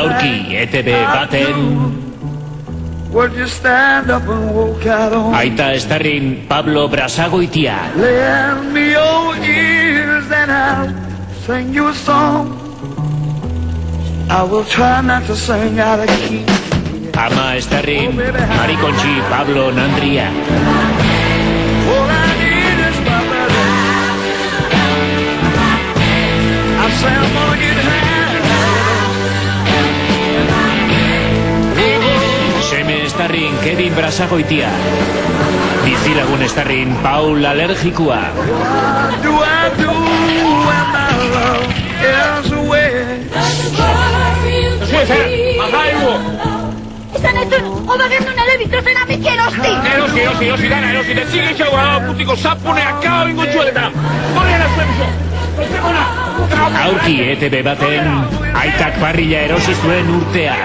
Aurki ETB baten Would you stand up and walk out on Aita Estarrin Pablo Brasagoitia. Lend me your ears and I'll sing you a song. I will try not to sing out of key. Ama Estarrin Marikonchi Pablo Nandria. All I need is my brother. I say I'm gonna get high. Seme Estarrin Kevin Brasagoitia. Bizilagun Estarrin Paul Alergikua. What do I do when my love is away? Esan ez duen, obagendu nire bitrozen amik erosti! Erosi, dana, erosi, dezig eitxago putiko zapunea kao ingo txueletan! Gorera zuen bizo! Aurki ETB baten Aitak parrilla erosi zuen urtea.